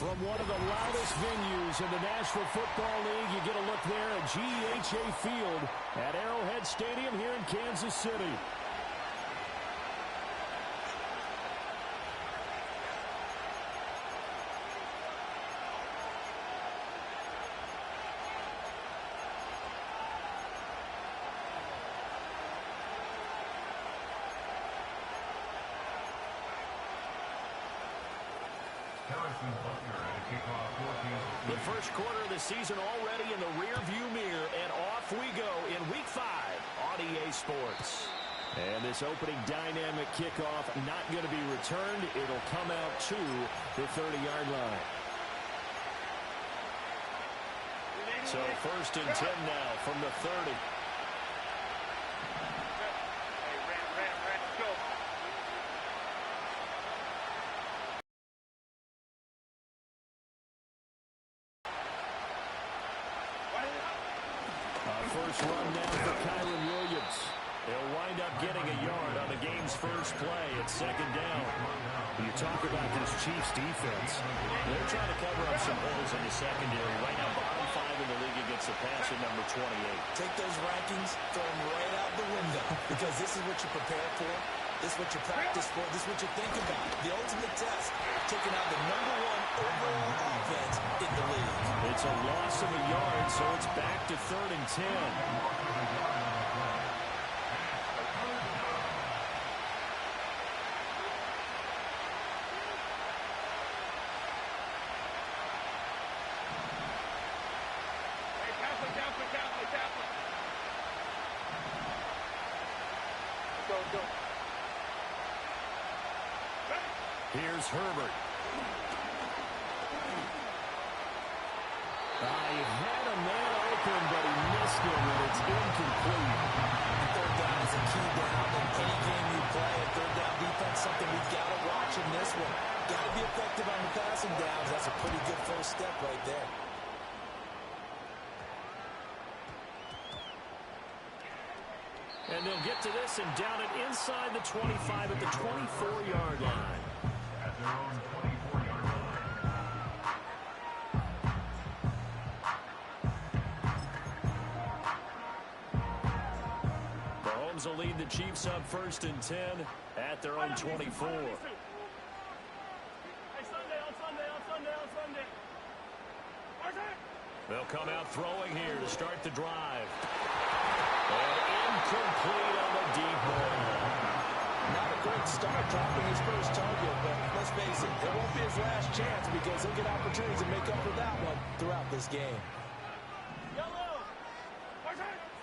From one of the loudest venues in the National Football League, you get a look there at GEHA Field at Arrowhead Stadium here in Kansas City. The first quarter of the season already in the rear-view mirror, and off we go in Week 5 on EA Sports. And this opening dynamic kickoff not going to be returned. It'll come out to the 30-yard line. So 1st and 10 now from the 30. First run down for Kyron Williams. They'll wind up getting a yard on the game's first play at 2nd down. You talk about this Chiefs defense. They're trying to cover up some holes in the secondary. Right now, bottom 5 in the league against the pass at number 28. Take those rankings, throw them right out the window, because this is what you prepare for. This is what you practice for. This is what you think about. The ultimate test, taking out the number 1 overall offense in the league. It's a loss of a yard, so it's back to 3rd and 10. Here's Herbert. He had a man open, but he missed him, and it's incomplete. Third down is a key down in any game you play. A third down defense, something we've got to watch in this one. Got to be effective on the passing downs. That's a pretty good first step right there. And they'll get to this and down it inside the 25 at the 24-yard line. At their own 24-yard line. Mahomes will lead the Chiefs up 1st and 10 at their own 24. They'll come out throwing here to start the drive. And incomplete on the deep ball. Not a great start dropping his first target, but let's face it, it won't be his last chance because he'll get opportunities to make up for that one throughout this game.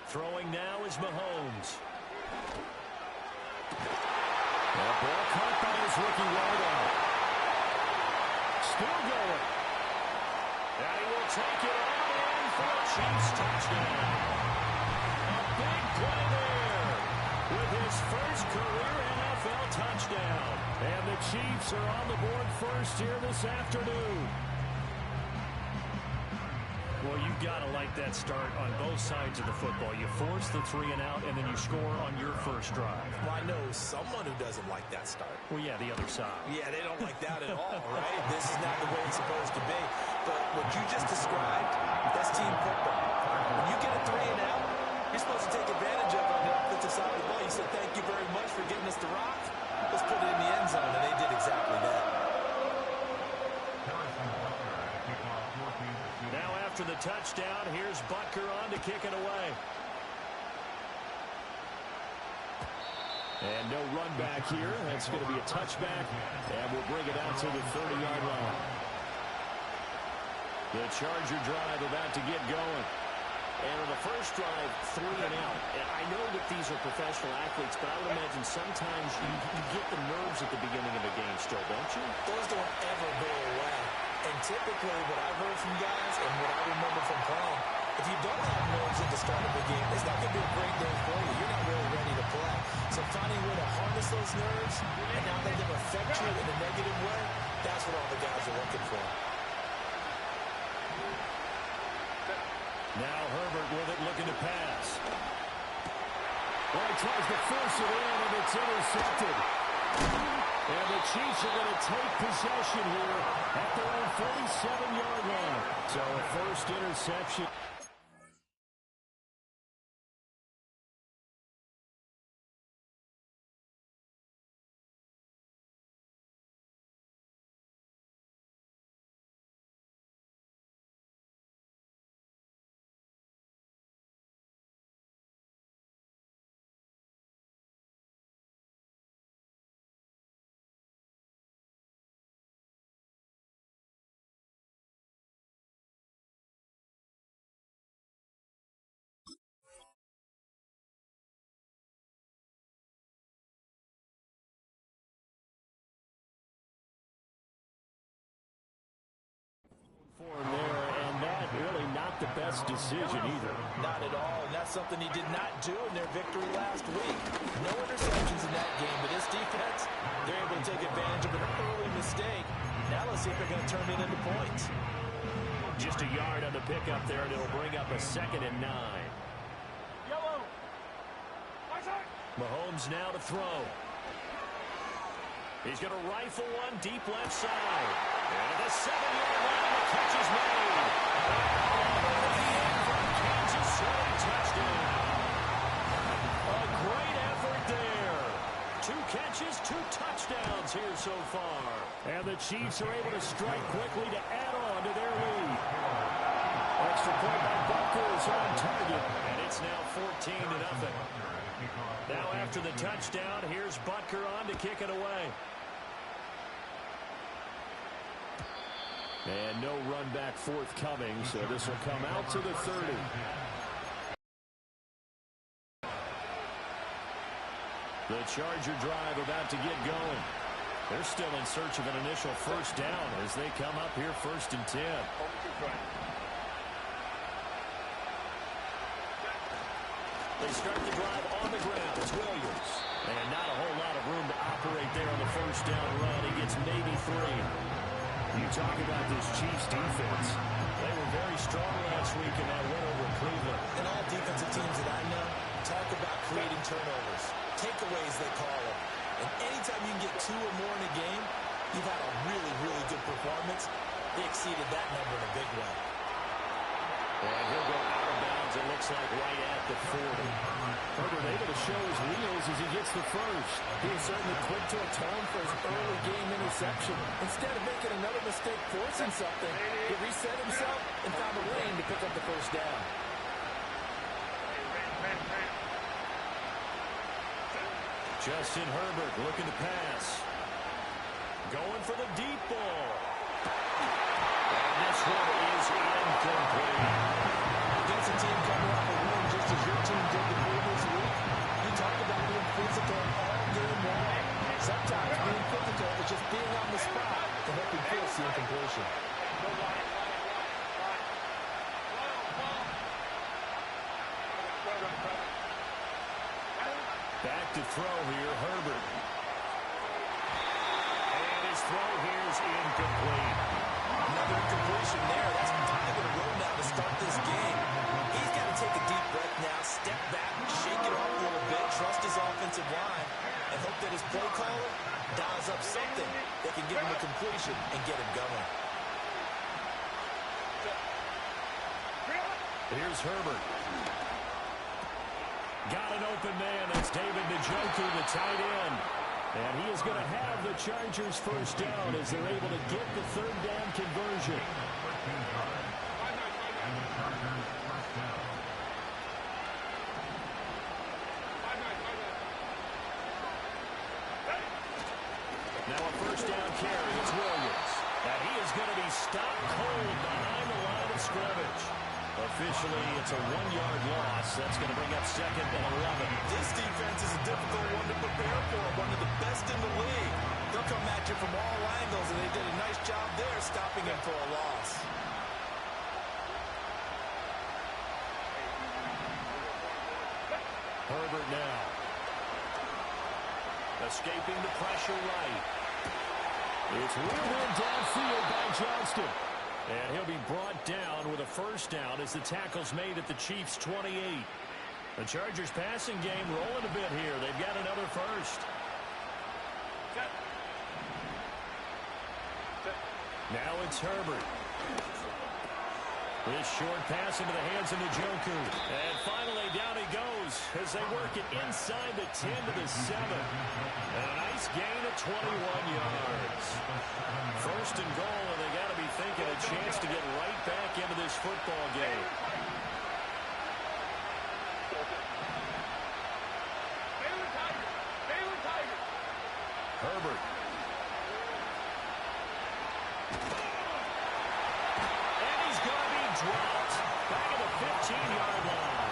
Throwing now is Mahomes. The ball caught by his rookie wideout. Still going. And he will take it all in for a Chiefs touchdown. A big play there with his first career NFL touchdown. And the Chiefs are on the board first here this afternoon. Well, you've got to like that start on both sides of the football. You force the 3 and out, and then you score on your first drive. Well, I know someone who doesn't like that start. Well, yeah, the other side. Yeah, they don't like that at all, right? This is not the way it's supposed to be. But what you just described, that's team football. When you get a 3 and out, you're supposed to take advantage of it on the offensive side of the ball. You said, thank you very much for getting us the rock. Let's put it in the end zone, and they did exactly that. Now after the touchdown, here's Butker on to kick it away. And no run back here. That's going to be a touchback, and we'll bring it out to the 30-yard line. The Charger drive about to get going. And on the first drive, 3 and out. And I know that these are professional athletes, but I would imagine sometimes you get the nerves at the beginning of a game still, don't you? Those don't ever go away. And typically what I've heard from guys and what I remember from playing, if you don't have nerves at the start of the game, it's not going to be a great day for you. You're not really ready to play. So finding a way to harness those nerves and not let them affect you in a negative way, that's what all the guys are looking for. Now Herbert with it, looking to pass. Well, he tries to force it in, and it's intercepted. And the Chiefs are going to take possession here at their own 47-yard line. So a first interception. There, and that really not the best decision either. Not at all, and that's something he did not do in their victory last week. No interceptions in that game, but this defense, they're able to take advantage of an early mistake. Now let's see if they're going to turn it into points. Just a yard on the pickup there, and it'll bring up a 2nd and 9. Mahomes now to throw. He's going to rifle one deep left side. And the 7-yard line, the catch is made. Over the end from Kansas City, touchdown. A great effort there. 2 catches, 2 touchdowns here so far. And the Chiefs are able to strike quickly to add on to their lead. Extra point by Butker is on target. And it's now 14-0. Now after the touchdown, here's Butker on to kick it away. And no run back forthcoming, so this will come out to the 30. The Charger drive about to get going. They're still in search of an initial first down as they come up here 1st and 10. They start the drive on the ground. It's Williams. And not a whole lot of room to operate there on the first down run. He gets maybe 3. You talk about this Chiefs defense. They were very strong last week in that win over Cleveland. And all defensive teams that I know talk about creating turnovers. Takeaways, they call them. And anytime you can get 2 or more in a game, you've had a really, really good performance. They exceeded that number in a big way. And he'll go out of bounds, it looks like, right at the 40. Herbert able to show his wheels as he gets the first. He was certainly quick to atone for his early game interception. Instead of making another mistake forcing something, he reset himself and found a lane to pick up the first down. Justin Herbert looking to pass. Going for the deep ball. And this one is incomplete. Against a team coming off a win just as your team did the previous week, you talked about being physical all game long. Sometimes being physical is just being on the spot to help you force the incompletion. Back to throw here, Herbert. And his throw here is incomplete. Another incompletion there. That's 5 in a row now to start this game. He's got to take a deep breath now, step back, shake it off a little bit, trust his offensive line, and hope that his play caller dials up something that can give him a completion and get him going. Here's Herbert. Got an open man. That's David Njoku, the tight end. And he is going to have the Chargers first down as they're able to get the 3rd down conversion. Now a first down carry. It's Williams. And he is going to be stopped cold behind the line of scrimmage. Officially, it's a 1-yard loss. That's going to bring up 2nd and 11. This defense is a difficult one to prepare for, one of the best in the league. They'll come at you from all angles, and they did a nice job there stopping him for a loss. Herbert now. Escaping the pressure right. It's reeled in downfield by Johnston. And he'll be brought down with a first down as the tackle's made at the Chiefs' 28. The Chargers passing game rolling a bit here. They've got another first. Now it's Herbert. This short pass into the hands of Njoku. And finally, down he goes as they work it inside the 10 to the 7. And a nice gain of 21 yards. First and goal, and they got to be thinking a chance to get right back into this football game. Herbert. And he's going to be dropped back at the 15-yard line.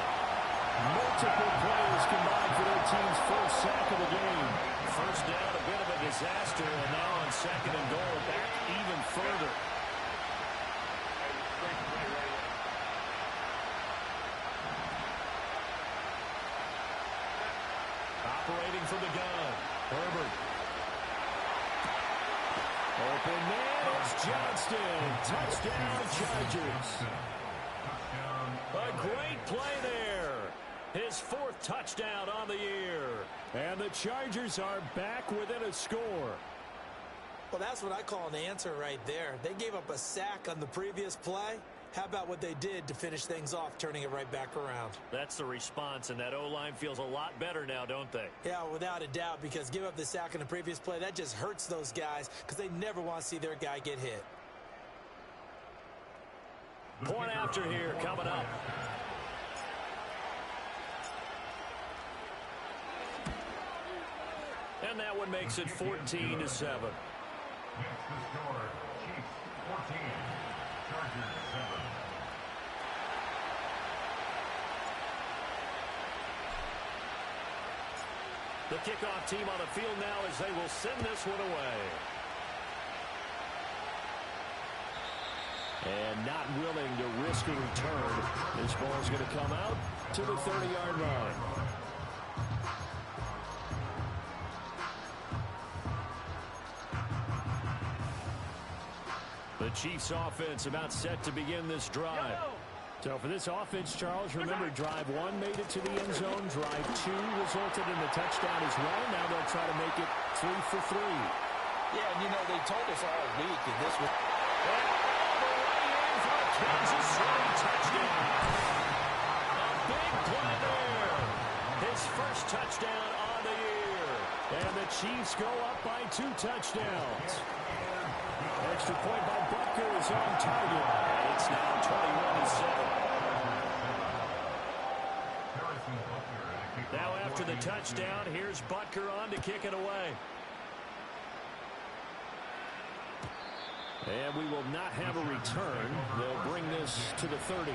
Multiple players combined for their team's first sack of the game. First down, a bit of a disaster, and now on second and goal, back even further. Operating from the gun, Herbert. Open man, it's Johnston. Touchdown, Chargers. A great play there. His fourth touchdown on the year. And the Chargers are back within a score. Well, that's what I call an answer right there. They gave up a sack on the previous play. How about what they did to finish things off, turning it right back around? That's the response, and that O-line feels a lot better now, don't they? Yeah, without a doubt, because give up the sack in the previous play, that just hurts those guys because they never want to see their guy get hit. Point after here coming up. And that one makes it 14-7. Next to score, Chiefs 14, Chargers 7. The kickoff team on the field now as they will send this one away. And not willing to risk a return. This ball is going to come out to the 30-yard line. The Chiefs offense about set to begin this drive. So for this offense, Charles, remember drive 1 made it to the end zone. Drive 2 resulted in the touchdown as well. Now they'll try to make it 3 for 3. Yeah, and you know, they told us all week that this was... Kansas City touchdown. A big play there. His first touchdown on the year. And the Chiefs go up by 2 touchdowns. Extra point by Butker is on target. It's now 21-7. Now after the touchdown, here's Butker on to kick it away. And we will not have a return. They'll bring this to the 30.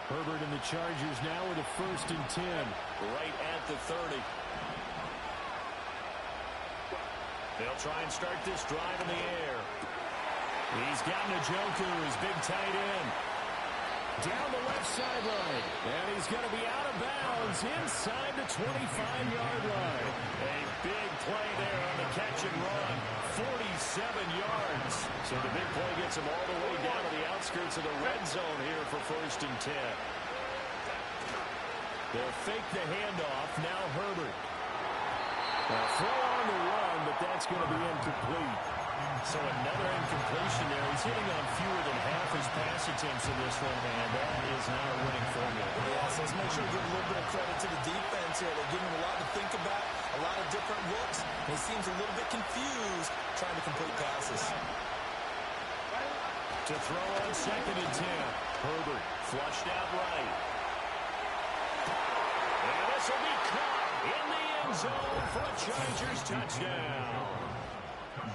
Herbert and the Chargers now with a 1st and 10. Right at the 30. They'll try and start this drive in the air. He's got Njoku, his big tight end. Down the left sideline. And he's going to be out of bounds inside the 25-yard line. A big play there on the catch and run. 47 yards. So the big play gets him all the way down to the outskirts of the red zone here for 1st and 10. They'll fake the handoff. Now Herbert. Now throw on the run, but that's going to be incomplete. So another incompletion there. He's hitting on fewer than half his pass attempts in this one, and that is not a winning formula. Yeah, so let's make sure we give a little bit of credit to the defense here. They give him a lot to think about, a lot of different looks. And he seems a little bit confused trying to complete passes. To throw on 2nd and 10. Herbert flushed out right. And this will be caught in the end zone for a Chargers touchdown.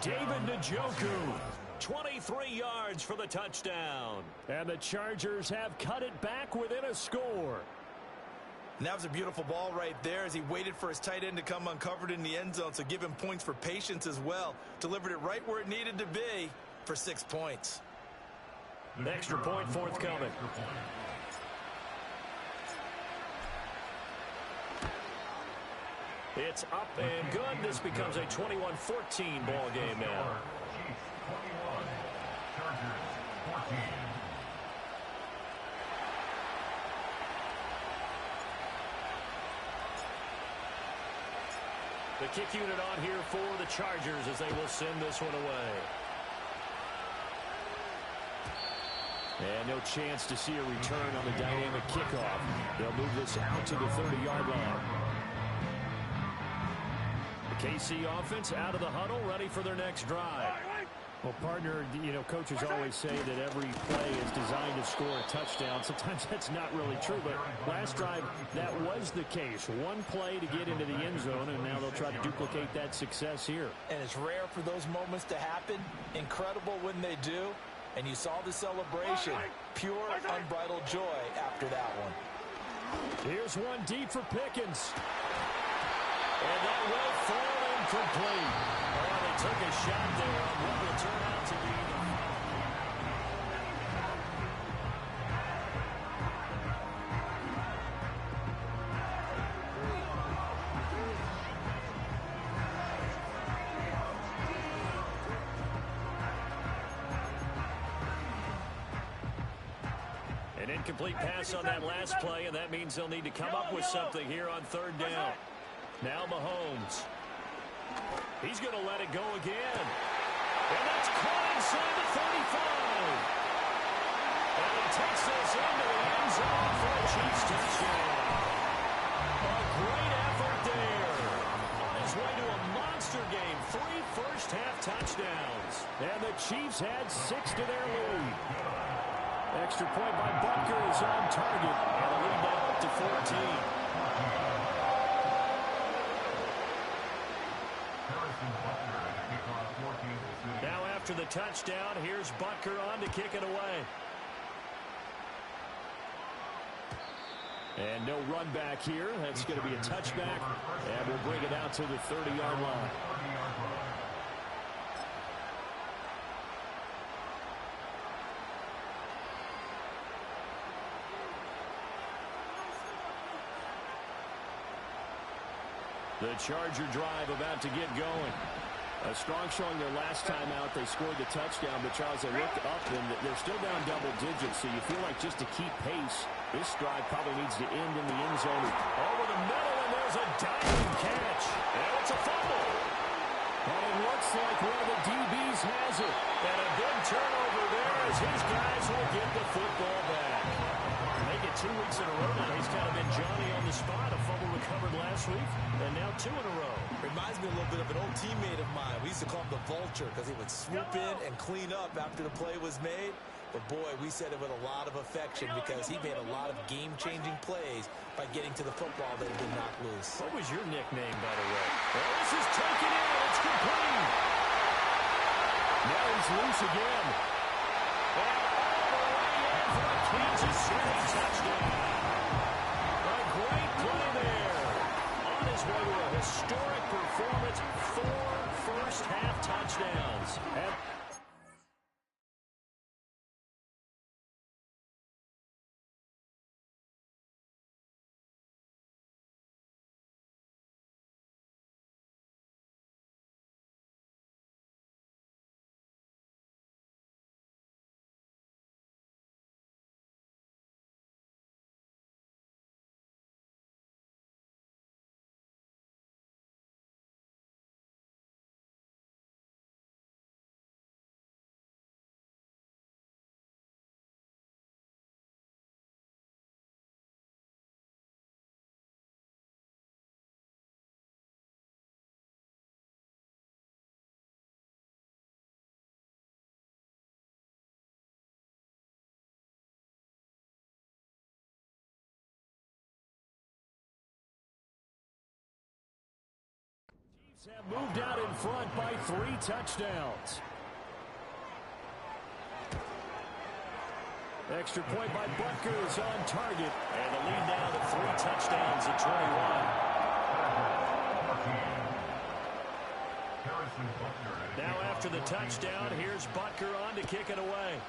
David Njoku, 23 yards for the touchdown. And the Chargers have cut it back within a score. And that was a beautiful ball right there as he waited for his tight end to come uncovered in the end zone, so give him points for patience as well. Delivered it right where it needed to be for 6 points. Extra point forthcoming. It's up and good. This becomes a 21-14 ball game now. Chiefs 21, Chargers 14. The kick unit on here for the Chargers as they will send this one away. And no chance to see a return on the dynamic kickoff. They'll move this out to the 30-yard line. The KC offense out of the huddle, ready for their next drive. Well, partner, you know, coaches always say that every play is designed to score a touchdown. Sometimes that's not really true, but last drive, that was the case. One play to get into the end zone, and now they'll try to duplicate that success here. And it's rare for those moments to happen. Incredible when they do. And you saw the celebration. Pure, unbridled joy after that one. Here's one deep for Pickens. And that will fall incomplete. Oh, they took a shot there on what will turn out to be an incomplete pass on that last play, and that means they'll need to come up with something here on third down. Now Mahomes. He's going to let it go again. And that's caught inside the 35. And he takes this into the end zone for a Chiefs touchdown. A great effort there. On his way to a monster game. 3 first-half touchdowns. And the Chiefs had 6 to their lead. Extra point by Butker is on target. And the lead now up to 14. Now after the touchdown, here's Butker on to kick it away. And no run back here. That's going to be a touchback. And we'll bring it out to the 30-yard line. The Charger drive about to get going. Strong showing their last time out. They scored the touchdown, but Charles, they looked up and they're still down double digits, so you feel like just to keep pace, this drive probably needs to end in the end zone. Over the middle, and there's a diving catch. And it's a fumble. And it looks like one of the DBs has it. And a big turnover there as his guys will get the football back. Make it 2 weeks in a row now. He's kind of been Johnny on the spot. A fumble recovered last week, and now 2 in a row. Reminds me a little bit of an old teammate of mine. We used to call him the Vulture because he would swoop in and clean up after the play was made. But, boy, we said it with a lot of affection because he made a lot of game-changing plays by getting to the football that had been knocked loose. What was your nickname, by the way? Well, this is taken in. It's complete. Now he's loose again. And all the way in for a Kansas City touchdown. A great play there. On his way to a historic performance, 4 first-half touchdowns. Have moved out in front by 3 touchdowns. Extra point by Butker is on target. And the lead now to 3 touchdowns at 21. Now after the touchdown, here's Butker on to kick it away.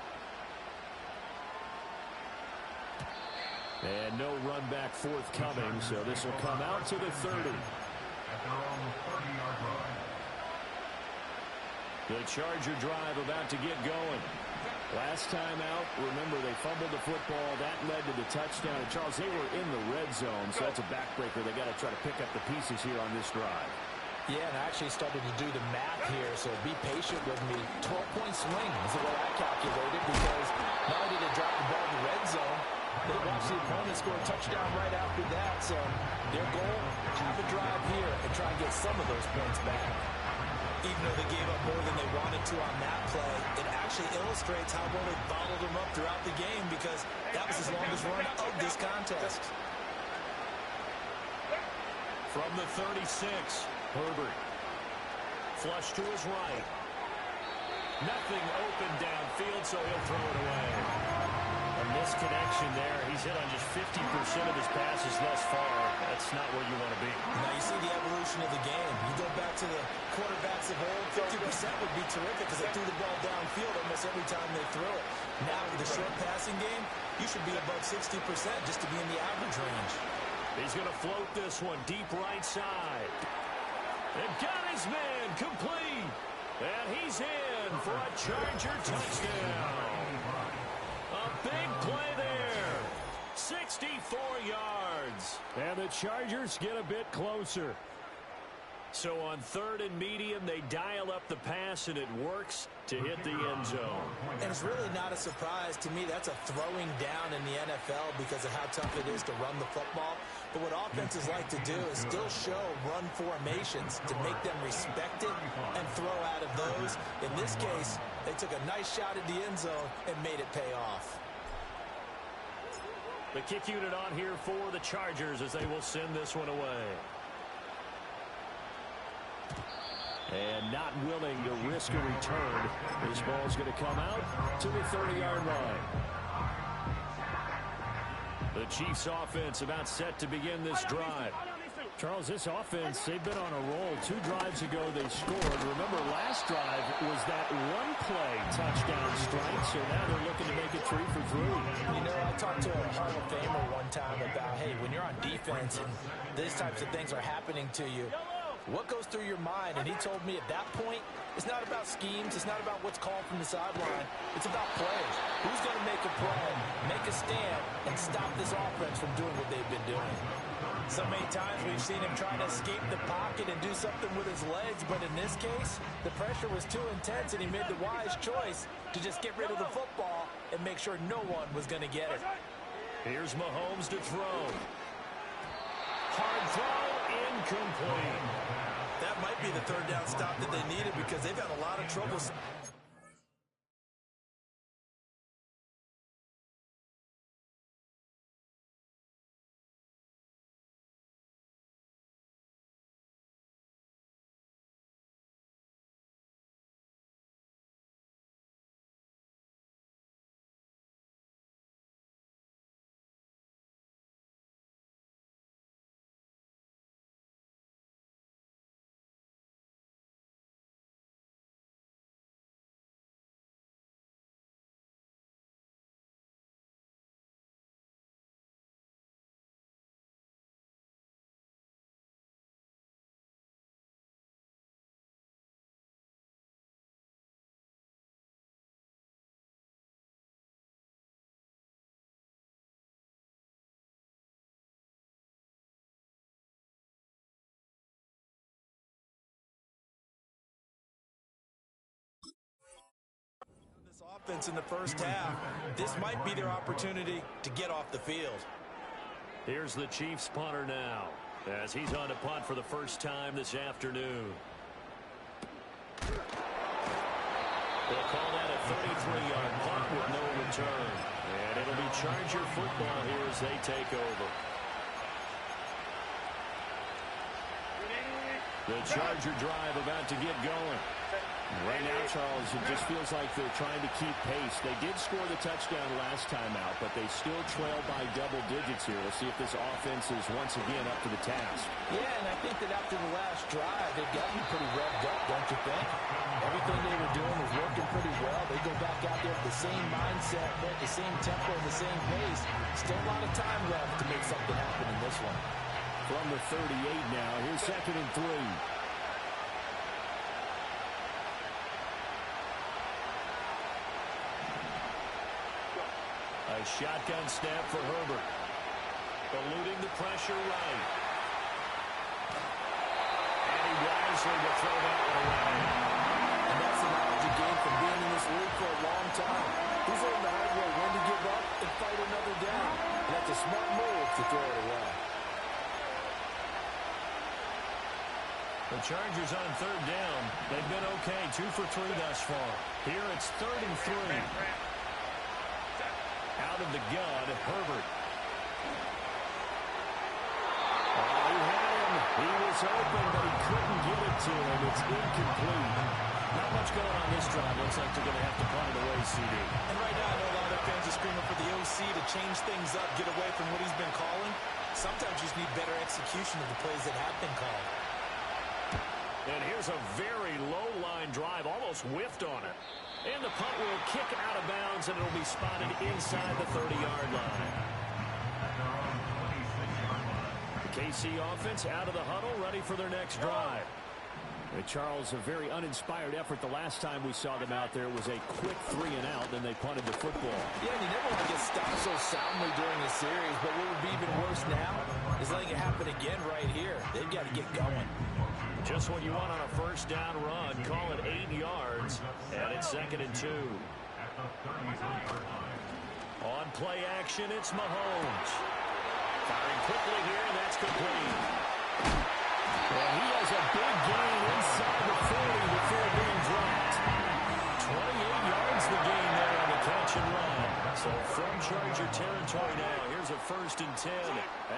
And no run back forthcoming, so this will come out to the 30. The Charger drive about to get going. Last time out, remember, they fumbled the football. That led to the touchdown. And Charles, they were in the red zone, so that's a backbreaker. They got to try to pick up the pieces here on this drive. Yeah, and I actually started to do the math here, so be patient with me. 12-point swing is the way I calculated, because not only did they drop the ball in the red zone, they watched the opponent score a touchdown right after that. So their goal, have a drive here and try and get some of those points back. Even though they gave up more than they wanted to on that play, it actually illustrates how well they bottled them up throughout the game, because that was his longest run of this contest. From the 36, Herbert. Flush to his right. Nothing open downfield, so he'll throw it away. A misconnection there. He's hit on just 50% of his passes thus far. That's not where you want to be. Now you see the evolution of the game. You go back to the quarterbacks of old, 50% would be terrific because they threw the ball downfield almost every time they threw it. Now with the short passing game, you should be above 60% just to be in the average range. He's going to float this one deep right side. And got his man complete. And he's in for a Charger touchdown. A big play there. 64 yards. And the Chargers get a bit closer. So on 3rd and medium, they dial up the pass, and it works to hit the end zone. And it's really not a surprise to me. That's a throwing down in the NFL because of how tough it is to run the football. But what offenses like to do is still show run formations to make them respect it and throw out of those. In this case, they took a nice shot at the end zone and made it pay off. The kick unit on here for the Chargers as they will send this one away. And not willing to risk a return. This ball's going to come out to the 30-yard line. The Chiefs offense about set to begin this drive. Charles, this offense, they've been on a roll. 2 drives ago they scored. Remember, last drive was that one-play touchdown strike, so now they're looking to make it 3 for 3. You know, I talked to a Hall of Famer one time about, hey, when you're on defense and these types of things are happening to you, what goes through your mind? And he told me at that point, it's not about schemes. It's not about what's called from the sideline. It's about plays. Who's going to make a play, make a stand, and stop this offense from doing what they've been doing? So many times we've seen him trying to escape the pocket and do something with his legs, but in this case, the pressure was too intense, and he made the wise choice to just get rid of the football and make sure no one was going to get it. Here's Mahomes to throw. Hard throw, incomplete. That might be the 3rd down stop that they needed because they've had a lot of trouble. Offense in the first half, this might be their opportunity to get off the field. Here's the Chiefs punter now as he's on to punt for the first time this afternoon. They'll call that a 33-yard punt with no return. And it'll be Charger football here as they take over. The Charger drive about to get going. Right now, Charles, it just feels like they're trying to keep pace. They did score the touchdown last time out, but they still trail by double digits here. We'll see if this offense is once again up to the task. Yeah, and I think that after the last drive, they've gotten pretty revved up, don't you think? Everything they were doing was working pretty well. They go back out there with the same mindset, the same tempo, and the same pace. Still a lot of time left to make something happen in this one. From the 38 now, here's 2nd and 3. A shotgun snap for Herbert. Eluding the pressure right. And he wisely to throw that one away. And that's the knowledge you gain from being in this league for a long time. He's learned the hard way when to give up and fight another down. And that's a smart move to throw it away. The Chargers on third down. They've been okay, 2 for 3 thus far. Here it's 3rd and 3. Out of the gun, Herbert. Oh, he had him. He was open, but he couldn't get it to him. It's incomplete. Not much going on this drive. Looks like they're going to have to punt it away, CD. And right now, I know a lot of their fans are screaming for the OC to change things up, get away from what he's been calling. Sometimes you just need better execution of the plays that have been called. And here's a very low-line drive, almost whiffed on it. And the punt will kick out of bounds, and it'll be spotted inside the 30-yard line. The KC offense out of the huddle, ready for their next drive. And Charles, a very uninspired effort the last time we saw them out there. It was a quick 3-and-out, then they punted the football. Yeah, and you never want to get stopped so soundly during the series, but what would be even worse now is letting it happen again right here. They've got to get going. Just what you want on a first down run. Call it 8 yards, and it's 2nd and 2. On play action, it's Mahomes. Firing quickly here, and that's complete. Well, he has a big gain inside the 40 before being dropped. 28 yards the gain there on the catch and run. So from Charger territory now, here's a 1st and 10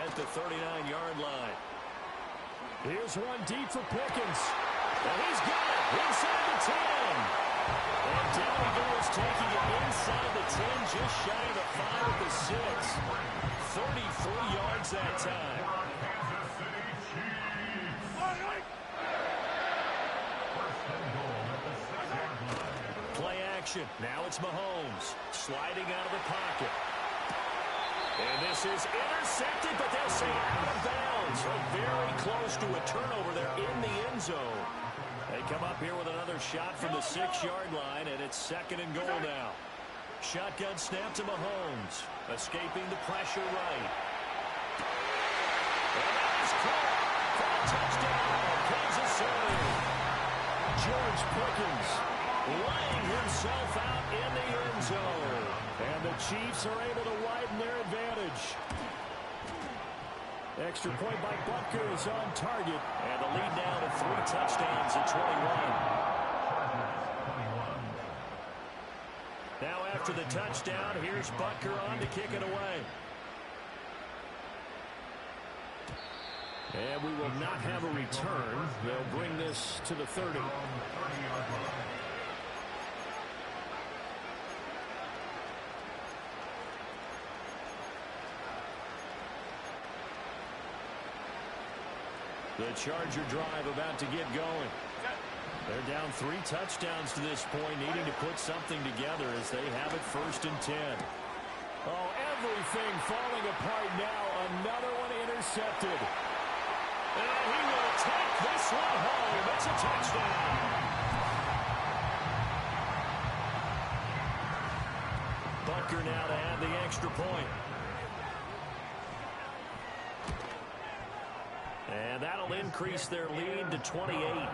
at the 39-yard line. Here's one deep for Pickens. And he's got it inside the 10. And down he goes, taking it inside the 10, just shy of the 5 at the 6. 33 yards that time. Play action. Now it's Mahomes sliding out of the pocket. And this is intercepted, but they'll say out of bounds. So very close to a turnover there in the end zone. They come up here with another shot from the 6-yard line, and it's 2nd and goal now. Shotgun snap to Mahomes, escaping the pressure right. And that is caught for a touchdown, Kansas City. George Pickens laying himself out in the end zone. And the Chiefs are able to widen their advantage. Extra point by Butker is on target. And the lead now to 3 touchdowns at 21. Now after the touchdown, here's Butker on to kick it away. And we will not have a return. They'll bring this to the 30. The Charger drive about to get going. They're down 3 touchdowns to this point, needing to put something together as they have it 1st and 10. Oh, everything falling apart now. Another one intercepted. And he will take this one home. It's a touchdown. Butker now to add the extra point. And that'll increase their lead to 28.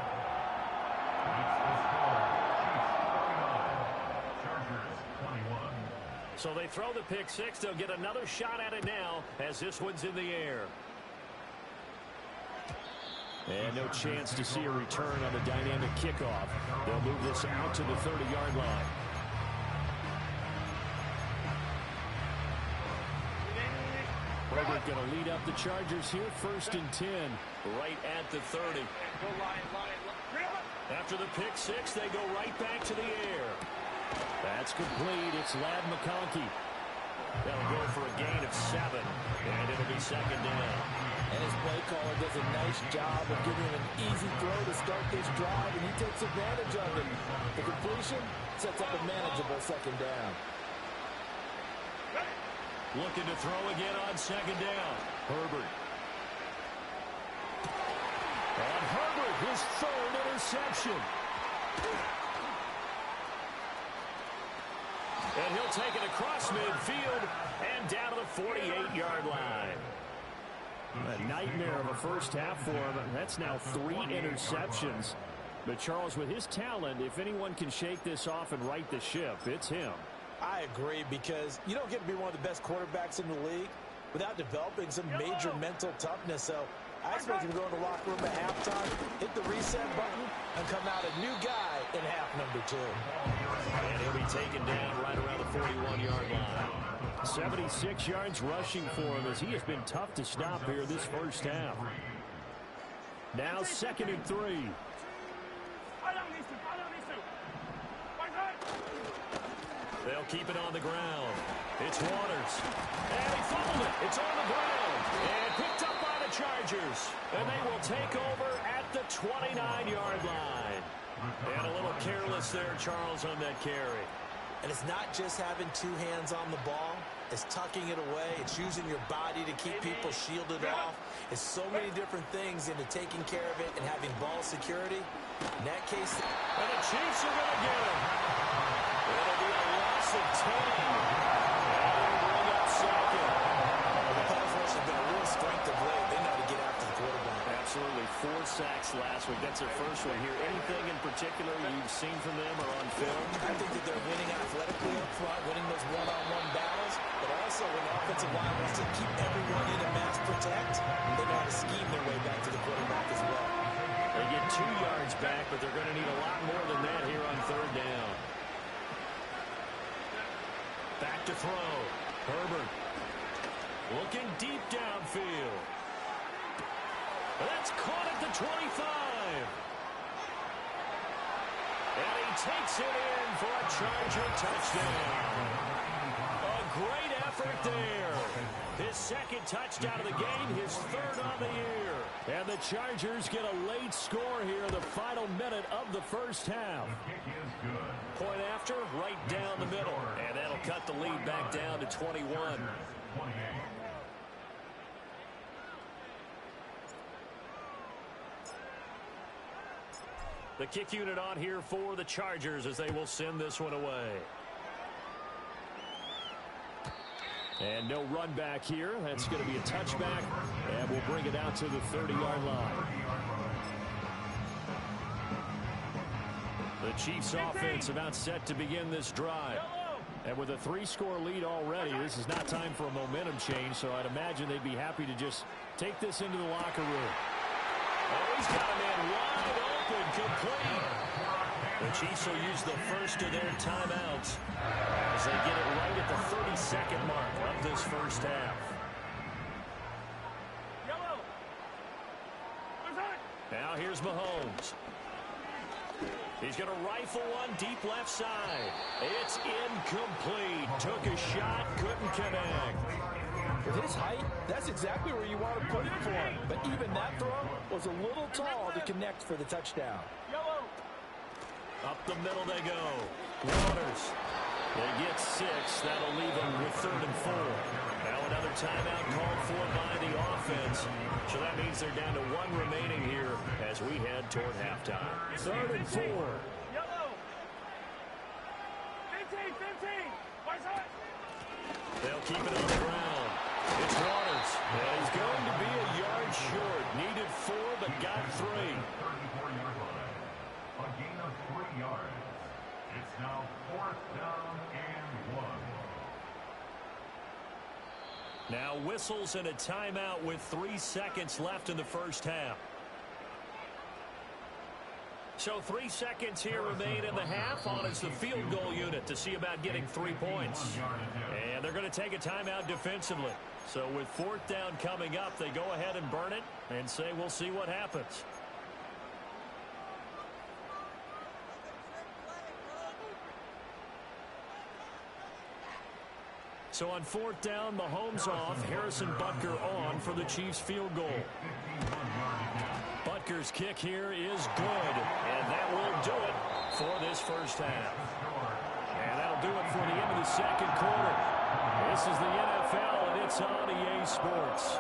So they throw the pick 6. They'll get another shot at it now as this one's in the air. And no chance to see a return on the dynamic kickoff. They'll move this out to the 30-yard line. Herbert going to lead up the Chargers here, 1st and 10, right at the 30. After the pick 6, they go right back to the air. That's complete. It's Ladd McConkey. That'll go for a gain of 7, and it'll be 2nd down. And his play caller does a nice job of giving him an easy throw to start this drive, and he takes advantage of it. The completion sets up a manageable 2nd down. Looking to throw again on 2nd down. Herbert. And Herbert, his 3rd interception. And he'll take it across midfield and down to the 48-yard line. A nightmare of a first half for him. That's now 3 interceptions. But Charles, with his talent, if anyone can shake this off and right the ship, it's him. I agree, because you don't get to be one of the best quarterbacks in the league without developing some major mental toughness. So I expect him to go in the locker room at halftime, hit the reset button, and come out a new guy in half number 2. And he'll be taken down right around the 41-yard line. 76 yards rushing for him, as he has been tough to stop here this first half. Now 2nd and 3. They'll keep it on the ground. It's Waters. And he fumbled it. It's on the ground. And picked up by the Chargers. And they will take over at the 29-yard line. And a little careless there, Charles, on that carry. And it's not just having 2 hands on the ball. It's tucking it away. It's using your body to keep people shielded off. It's so many different things into taking care of it and having ball security. In that case, and the Chiefs are going to get him. It'll be a loss of 10. And they'll bring up 2nd. The pass rush has been a real strength of late. They know how to get after the quarterback. Absolutely. 4 sacks last week. That's their first one here. Anything in particular you've seen from them or on film? I think that they're winning athletically up front, winning those one-on-one battles, but also when the offensive line wants to keep everyone in and mass protect, they know how to scheme their way back to the quarterback as well. They get 2 yards back, but they're going to need a lot more than that here on 3rd down. Back to throw. Herbert looking deep downfield. That's caught at the 25. And he takes it in for a Charger touchdown. A great effort there. His 2nd touchdown of the game, his 3rd on the year. And the Chargers get a late score here in the final minute of the first half. Point after, right down the middle. And that'll cut the lead back down to 21. The kick unit on here for the Chargers as they will send this one away. And no run back here. That's going to be a touchback. And we'll bring it out to the 30-yard line. The Chiefs offense about set to begin this drive. And with a 3-score lead already, this is not time for a momentum change, so I'd imagine they'd be happy to just take this into the locker room. Oh, he's got a man wide open, complete. The Chiefs will use the first of their timeouts as they get it right at the 30-second mark of this first half. Now here's Mahomes. He's going to rifle one deep left side. It's incomplete. Took a shot, couldn't connect. With his height, that's exactly where you want to put it for him. But even that throw was a little tall to connect for the touchdown. Up the middle they go. Waters. They get 6. That'll leave them with 3rd and 4. Now another timeout called for by the offense. So that means they're down to 1 remaining here as we head toward halftime. 3rd and 4. They'll keep it on the ground. It's Waters. And he's going to be a yard short. Needed 4, but got 3. 34-yard line. A gain of 3 yards. It's now 4th down and 1. Now whistles and a timeout with 3 seconds left in the first half. So 3 seconds here remain in the half. On is the field goal unit to see about getting 3 points. And they're going to take a timeout defensively. So with 4th down coming up, they go ahead and burn it and say we'll see what happens. So on 4th down, Mahomes off, Harrison Butker on for the Chiefs field goal. Butker's kick here is good, and that will do it for this first half. And that'll do it for the end of the 2nd quarter. This is the NFL, and it's on EA Sports.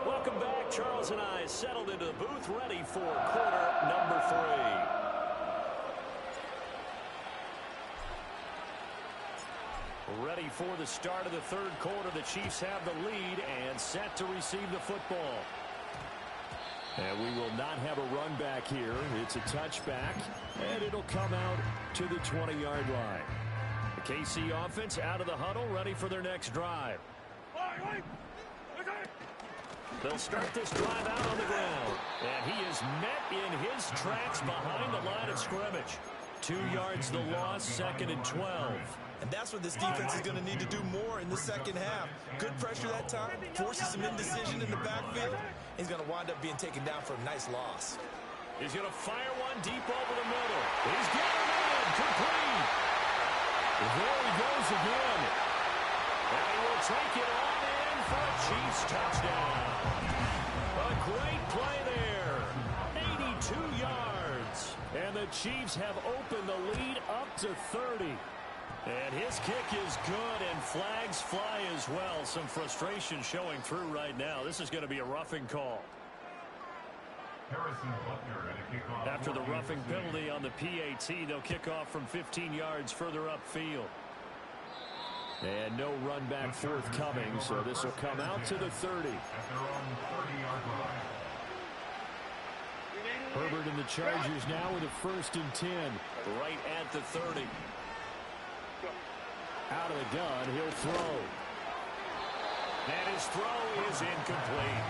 Welcome back. Charles and I settled into the booth ready for quarter number 3. before the start of the third quarter. The Chiefs have the lead and set to receive the football. And we will not have a run back here. It's a touchback, and it'll come out to the 20-yard line. The KC offense out of the huddle, ready for their next drive. They'll start this drive out on the ground. And he is met in his tracks behind the line of scrimmage. 2 yards the loss, 2nd and 12. And that's what this defense is going to need to do more in the second half. Good pressure that time, forces some indecision in the backfield. He's going to wind up being taken down for a nice loss. He's going to fire one deep over the middle. He's got it in, complete. There he goes again. And he will take it on in for a Chiefs touchdown. A great play there. 82 yards. And the Chiefs have opened the lead up to 30. And his kick is good, and flags fly as well. Some frustration showing through right now. This is going to be a roughing call. After the roughing penalty on the PAT, they'll kick off from 15 yards further upfield. And no run back forthcoming, so this will come out to the 30. Herbert and the Chargers now with a 1st and 10, right at the 30. Out of the gun, he'll throw. And his throw is incomplete.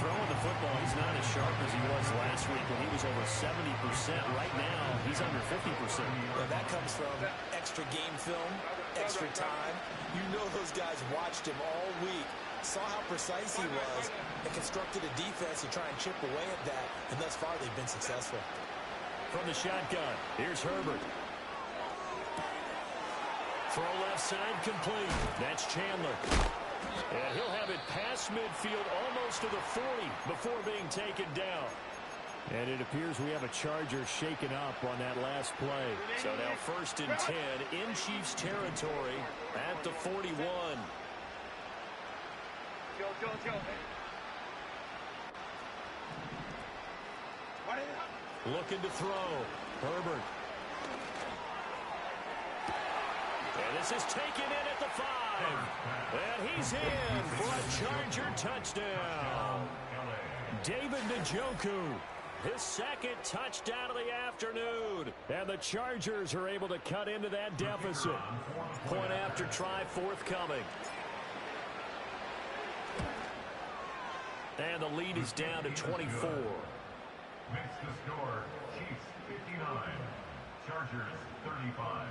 Throwing the football, he's not as sharp as he was last week when he was over 70%. Right now, he's under 50%. Well, that comes from extra game film, extra time. You know those guys watched him all week, saw how precise he was, and constructed a defense to try and chip away at that, and thus far they've been successful. From the shotgun, here's Herbert. Throw left side complete. That's Chandler. And he'll have it past midfield almost to the 40 before being taken down. And it appears we have a Charger shaken up on that last play. So now 1st and 10 in Chiefs territory at the 41. Looking to throw. Herbert. And this is taken in at the 5. And he's in for a Charger touchdown. David Njoku, his 2nd touchdown of the afternoon. And the Chargers are able to cut into that deficit. Point after try forthcoming. And the lead is down to 24. Makes the score Chiefs 59, Chargers 35.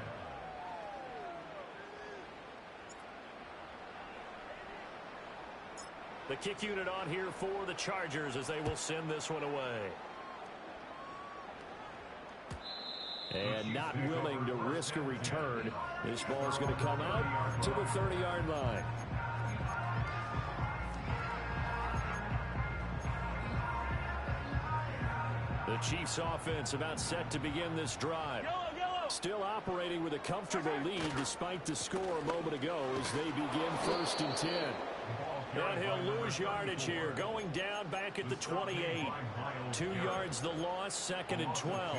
The kick unit on here for the Chargers as they will send this one away. And not willing to risk a return. This ball is going to come out to the 30-yard line. The Chiefs offense about set to begin this drive. Still operating with a comfortable lead despite the score a moment ago as they begin 1st and 10. And he'll lose yardage here, going down back at the 28. 2 yards the loss, 2nd and 12.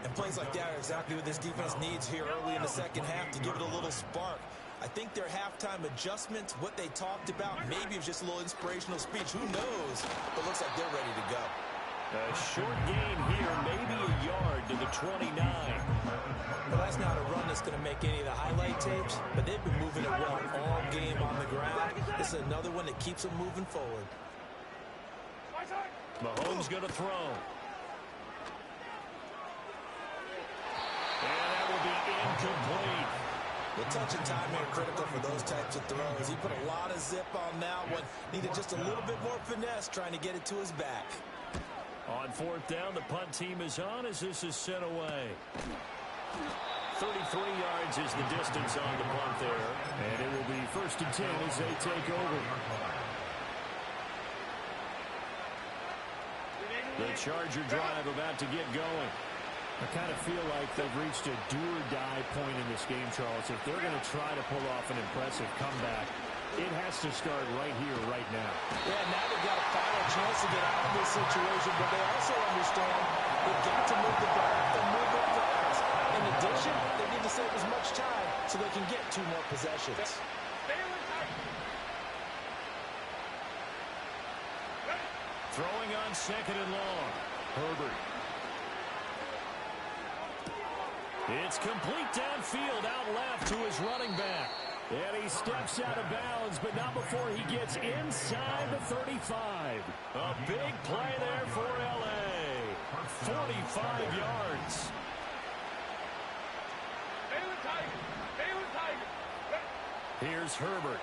And plays like that are exactly what this defense needs here early in the second half to give it a little spark. I think their halftime adjustments, what they talked about, maybe it was just a little inspirational speech. Who knows? But it looks like they're ready to go. A short gain here, maybe a yard to the 29. Well, that's not a run that's going to make any of the highlight tapes, but they've been moving it well all game on the ground. This is another one that keeps them moving forward. Mahomes going to throw. And that will be incomplete. The touch and timing are critical for those types of throws. He put a lot of zip on that one. Needed just a little bit more finesse trying to get it to his back. On 4th down, the punt team is on as this is sent away. 33 yards is the distance on the punt there. And it will be 1st and 10 as they take over. The Charger drive about to get going. I kind of feel like they've reached a do-or-die point in this game, Charles. If they're going to try to pull off an impressive comeback, it has to start right here, right now. Yeah, now they've got a final chance to get out of this situation, but they also understand they've got to move the ball and move it fast. In addition, they need to save as much time so they can get 2 more possessions. Throwing on 2nd and long. Herbert. It's complete downfield, out left to his running back. And he steps out of bounds, but not before he gets inside the 35. A big play there for LA. 45 yards. Here's Herbert.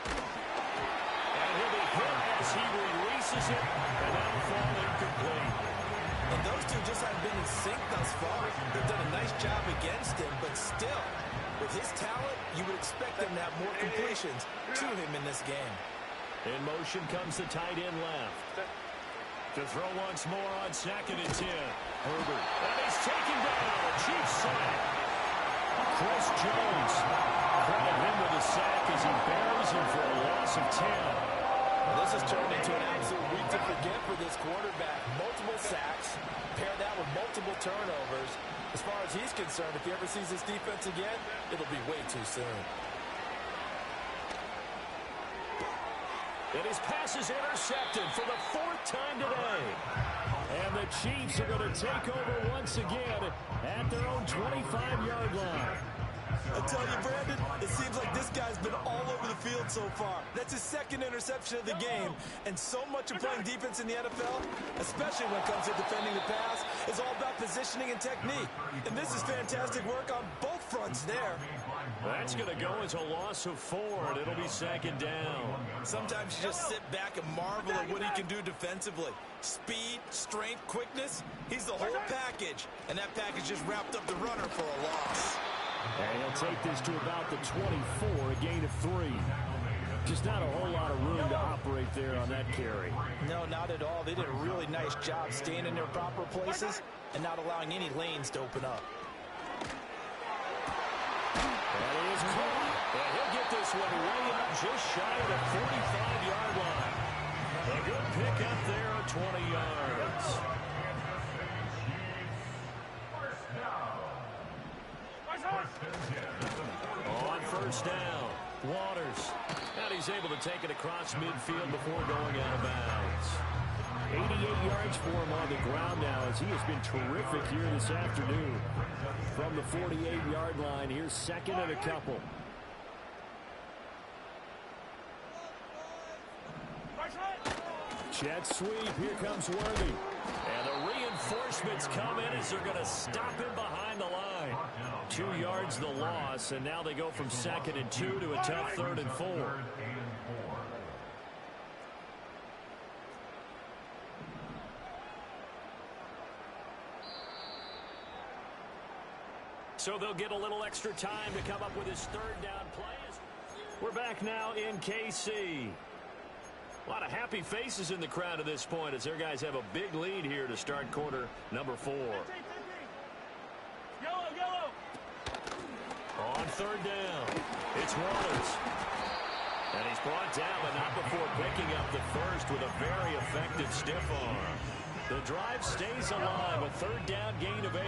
And he'll be hit as he releases it, and that'll fall incomplete. And those two just haven't been in sync thus far. They've done a nice job against him, but still, with his talent, you would expect them to have more completions to him in this game. In motion comes the tight end left. To throw once more on 2nd and 10. Herbert. And he's taken down. Chief sack. Chris Jones. Credit him with a sack as he buries him for a loss of 10. Well, this has turned into an absolute week to forget for this quarterback. Multiple sacks, pair that with multiple turnovers. As far as he's concerned, if he ever sees this defense again, it'll be way too soon. And his pass is intercepted for the 4th time today. And the Chiefs are going to take over once again at their own 25-yard line. I tell you, Brandon, it seems like this guy's been all over the field so far. That's his 2nd interception of the game. And so much of playing defense in the NFL, especially when it comes to defending the pass, is all about positioning and technique. And this is fantastic work on both fronts there. That's going to go as a loss of 4, and it'll be 2nd down. Sometimes you just sit back and marvel at what he can do defensively. Speed, strength, quickness, he's the whole package. And that package just wrapped up the runner for a loss. And he'll take this to about the 24, a gain of 3. Just not a whole lot of room to operate there on that carry. No, not at all. They did a really nice job staying in their proper places and not allowing any lanes to open up. That is caught. And he'll get this one way up just shy of the 45-yard line. A good pickup there of 20 yards. On 1st down, Waters. And he's able to take it across midfield before going out of bounds. 88 yards for him on the ground now as he has been terrific here this afternoon. From the 48-yard line, here's 2nd and a couple. Jet sweep, here comes Worthy. And the reinforcements come in as they're going to stop him behind the line. 2 yards the loss, and now they go from 2nd and 2 to a tough 3rd and 4. So they'll get a little extra time to come up with his 3rd down plays. We're back now in KC. A lot of happy faces in the crowd at this point as their guys have a big lead here to start quarter number 4. Yellow. On 3rd down, it's Waters. And he's brought down, but not before picking up the first with a very effective stiff arm. The drive stays alive, a 3rd down gain of 8.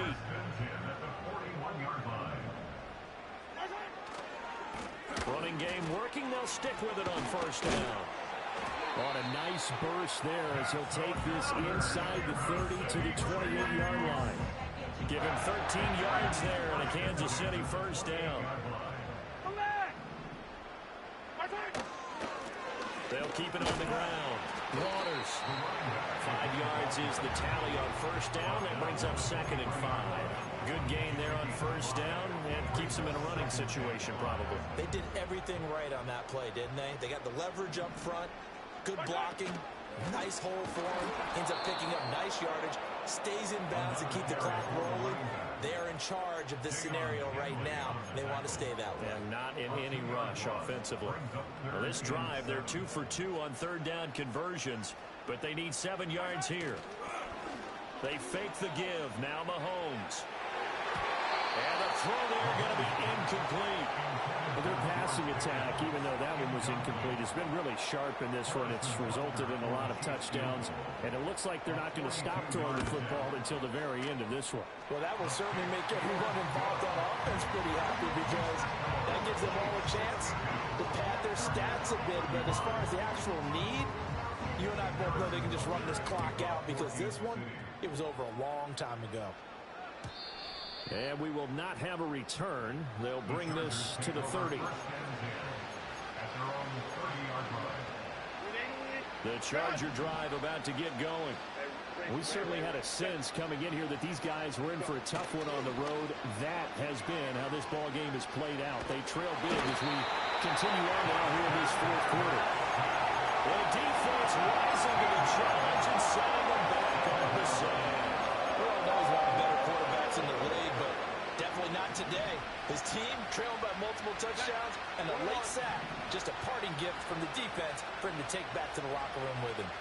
Running game working, they'll stick with it on 1st down. On a nice burst there as he'll take this inside the 30 to the 28-yard line. Give him 13 yards there and a Kansas City 1st down. They'll keep it on the ground. Waters. 5 yards is the tally on 1st down. That brings up 2nd and 5. Good gain there on 1st down and keeps them in a running situation probably. They did everything right on that play, didn't they? They got the leverage up front. Good blocking, nice hole for him, ends up picking up nice yardage, stays in bounds and keep the clock rolling. They're in charge of this scenario right now. They want to stay that way. And not in any rush offensively. Well, this drive, they're 2 for 2 on 3rd down conversions, but they need 7 yards here. They fake the give, now Mahomes. And the throw there going to be incomplete. Their passing attack, even though that one was incomplete, has been really sharp in this one. It's resulted in a lot of touchdowns, and it looks like they're not going to stop throwing the football until the very end of this one. Well, that will certainly make everyone involved on offense pretty happy because that gives them all a chance to pad their stats a bit. But as far as the actual need, you and I both know they can just run this clock out because this one, it was over a long time ago. And we will not have a return. They'll bring this to the 30. The Charger drive about to get going. We certainly had a sense coming in here that these guys were in for a tough one on the road. That has been how this ball game has played out. They trail big as we continue on now here in this fourth quarter. The defense rising to the challenge and setting them back on the sand. Well, that was one of the better quarterbacks in the league, but definitely not today. His team trailing by multiple touchdowns and a late sack. Just a parting gift from the defense for him to take back to the locker room with him.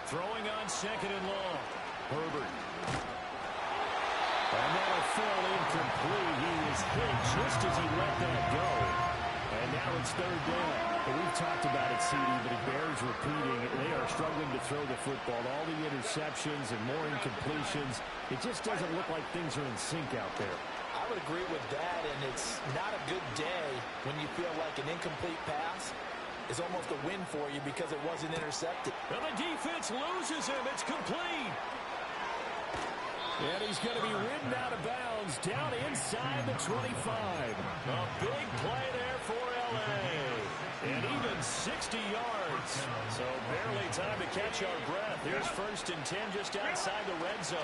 Throwing on second and long. Herbert. And that'll fall incomplete. He was hit just as he let that go. And now it's third down. And we've talked about it, CD, but it bears repeating. They are struggling to throw the football. All the interceptions and more incompletions. It just doesn't look like things are in sync out there. I would agree with that, and it's not a good day when you feel like an incomplete pass is almost a win for you because it wasn't intercepted. And the defense loses him. It's complete. And he's going to be ridden out of bounds down inside the 25. A big play there for LA. And even 60 yards. So barely time to catch our breath. Here's first and 10 just outside the red zone.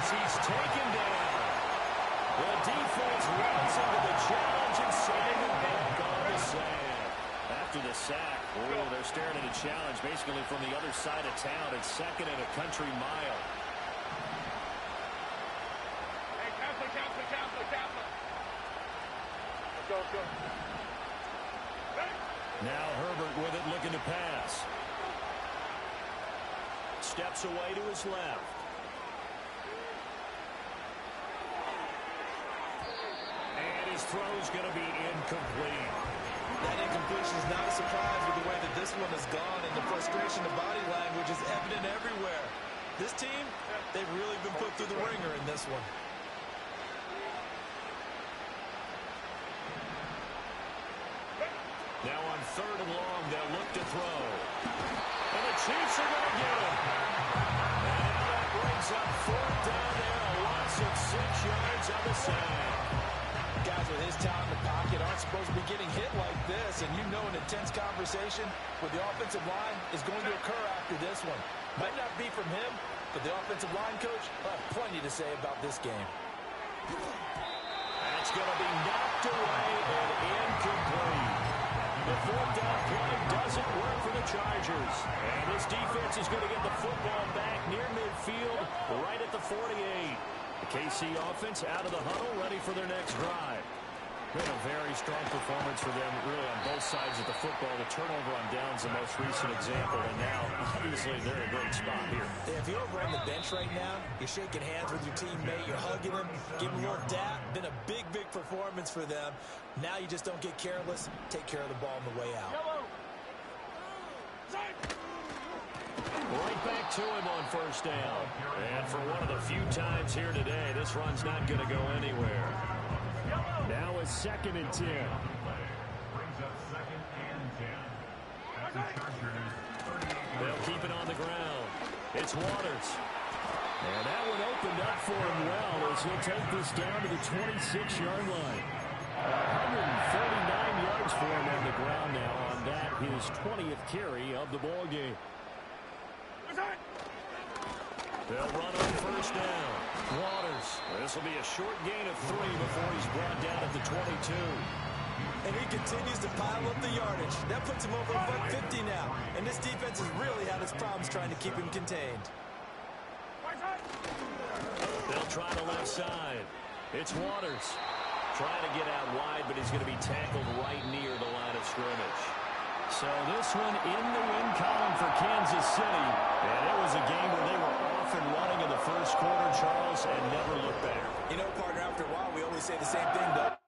He's taken down. The defense runs into the challenge and setting him back on the sand. After the sack, they're staring at a challenge basically from the other side of town. It's second and a country mile. Hey, Kappa. Let's go. Now Herbert with it, looking to pass. Steps away to his left. His throw's going to be incomplete. That incompletion is not a surprise with the way that this one has gone, and the frustration of body language is evident everywhere. This team, they've really been put through the ringer in this one. Now on third and long, they'll look to throw. And the Chiefs are going to get him. And now that brings up fourth down there, a loss of 6 yards on the side. Guys with his talent in the pocket aren't supposed to be getting hit like this, and you know an intense conversation with the offensive line is going to occur after this one. Might not be from him, but the offensive line coach will have plenty to say about this game. That's going to be knocked away and incomplete. The fourth down play doesn't work for the Chargers. And this defense is going to get the football back near midfield, right at the 48. The KC offense out of the huddle, ready for their next drive. Been a very strong performance for them, really, on both sides of the football. The turnover on downs, the most recent example, and now, obviously, they're in a great spot here. If you're over on the bench right now, you're shaking hands with your teammate, you're hugging him, giving him a little dap. Been a big, big performance for them. Now you just don't get careless. Take care of the ball on the way out. Right back to him on first down. And for one of the few times here today, this run's not going to go anywhere. Now it's second and 10. Brings up second and 10. They'll keep it on the ground. It's Waters. And that one opened up for him well as he'll take this down to the 26-yard line. 139 yards for him on the ground now on that, his 20th carry of the ball game. They'll run on first down. Waters. This will be a short gain of 3 before he's brought down at the 22. And he continues to pile up the yardage. That puts him over $150 now. And this defense has really had its problems trying to keep him contained. They'll try the left side. It's Waters. Trying to get out wide, but he's going to be tackled right near the line of scrimmage. So this one in the win column for Kansas City. And it was a game where they were off and running in the first quarter, Charles, and never looked back. You know, partner, after a while, we always say the same thing, though.